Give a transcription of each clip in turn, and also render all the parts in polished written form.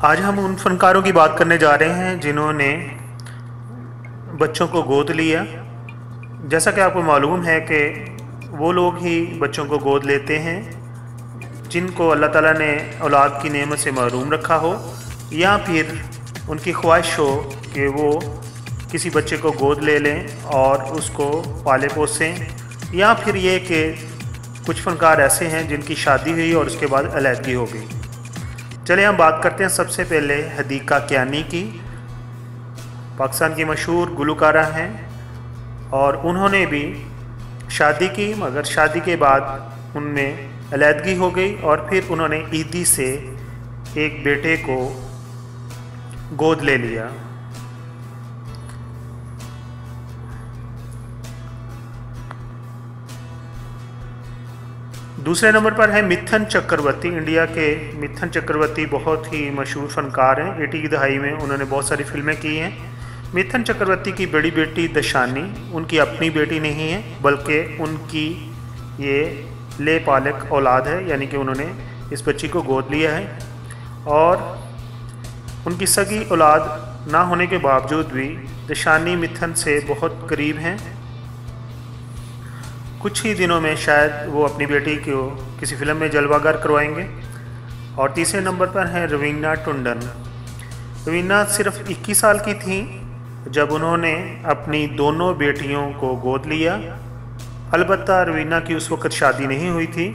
आज हम उन फनकारों की बात करने जा रहे हैं जिन्होंने बच्चों को गोद लिया। जैसा कि आपको मालूम है कि वो लोग ही बच्चों को गोद लेते हैं जिनको अल्लाह ताला ने औलाद की नेमत से महरूम रखा हो, या फिर उनकी ख्वाहिश हो कि वो किसी बच्चे को गोद ले लें और उसको पाले पोसें, या फिर ये कि कुछ फ़नकार ऐसे हैं जिनकी शादी हुई और उसके बाद अलहदगी हो गई। चलिए हम बात करते हैं सबसे पहले हदीका कियानी की। पाकिस्तान की मशहूर गुलकारा हैं और उन्होंने भी शादी की, मगर शादी के बाद उनमें अलहदगी हो गई और फिर उन्होंने ईदी से एक बेटे को गोद ले लिया। दूसरे नंबर पर है मिथुन चक्रवर्ती। इंडिया के मिथुन चक्रवर्ती बहुत ही मशहूर फ़नकार हैं। 80 की दहाई में उन्होंने बहुत सारी फिल्में की हैं। मिथुन चक्रवर्ती की बड़ी बेटी दशानी उनकी अपनी बेटी नहीं है, बल्कि उनकी ये ले पालक औलाद है, यानी कि उन्होंने इस बच्ची को गोद लिया है। और उनकी सगी औलाद ना होने के बावजूद भी दशानी मिथुन से बहुत करीब हैं। कुछ ही दिनों में शायद वो अपनी बेटी को किसी फिल्म में जलवागर करवाएंगे। और तीसरे नंबर पर हैं रवीना टंडन। रवीना सिर्फ 21 साल की थी जब उन्होंने अपनी दोनों बेटियों को गोद लिया। अलबत्ता रवीना की उस वक़्त शादी नहीं हुई थी।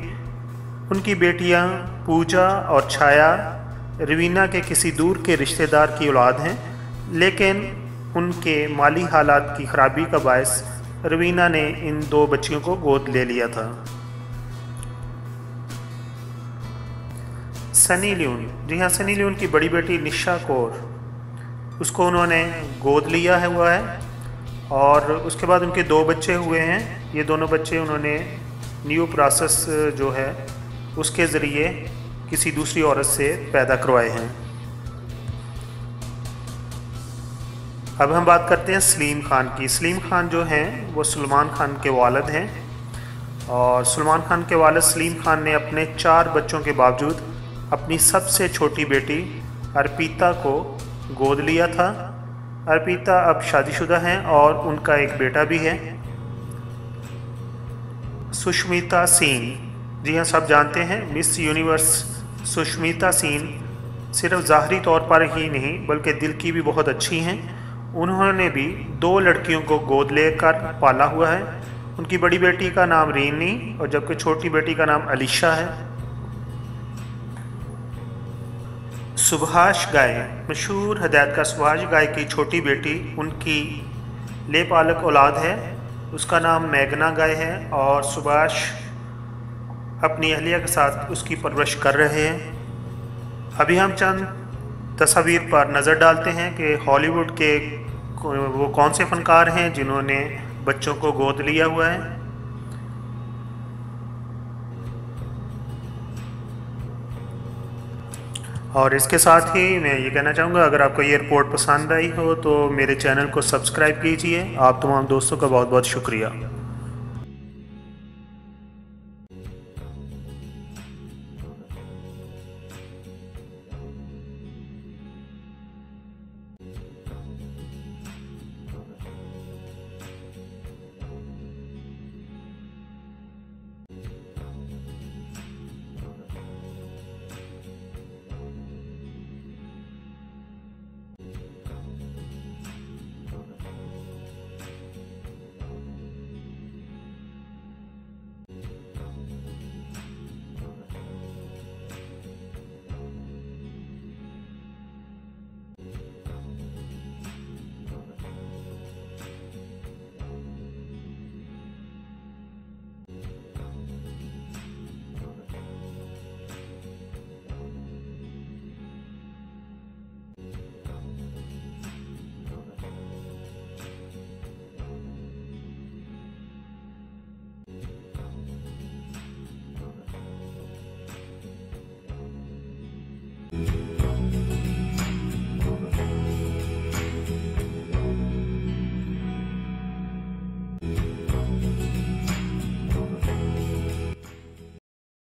उनकी बेटियां पूजा और छाया रवीना के किसी दूर के रिश्तेदार की औलाद हैं, लेकिन उनके माली हालात की ख़राबी का बायस रवीना ने इन दो बच्चियों को गोद ले लिया था। सनी लियोन, जी हाँ, सनी लियोन की बड़ी बेटी निशा कौर, उसको उन्होंने गोद लिया हुआ है और उसके बाद उनके 2 बच्चे हुए हैं। ये दोनों बच्चे उन्होंने न्यू प्रोसेस जो है उसके ज़रिए किसी दूसरी औरत से पैदा करवाए हैं। अब हम बात करते हैं सलीम खान की। सलीम खान जो हैं वो सलमान खान के वालिद हैं और सलमान खान के वालिद सलीम खान ने अपने 4 बच्चों के बावजूद अपनी सबसे छोटी बेटी अर्पिता को गोद लिया था। अर्पिता अब शादीशुदा हैं और उनका एक बेटा भी है। सुष्मिता सेन, जी हाँ, सब जानते हैं मिस यूनिवर्स सुष्मिता सेन सिर्फ ज़ाहरी तौर पर ही नहीं बल्कि दिल की भी बहुत अच्छी हैं। उन्होंने भी 2 लड़कियों को गोद लेकर पाला हुआ है। उनकी बड़ी बेटी का नाम रीनी और जबकि छोटी बेटी का नाम अलीशा है। सुभाष गाय, मशहूर हदायतकार सुभाष गाय की छोटी बेटी उनकी ले पालक औलाद है। उसका नाम मेघना गाय है और सुभाष अपनी अहलिया के साथ उसकी परवरिश कर रहे हैं। अभी हम चंद तस्वीर पर नज़र डालते हैं कि हॉलीवुड के वो कौन से फ़नकार हैं जिन्होंने बच्चों को गोद लिया हुआ है। और इसके साथ ही मैं ये कहना चाहूँगा, अगर आपको ये रिपोर्ट पसंद आई हो तो मेरे चैनल को सब्सक्राइब कीजिए। आप तमाम दोस्तों का बहुत बहुत शुक्रिया।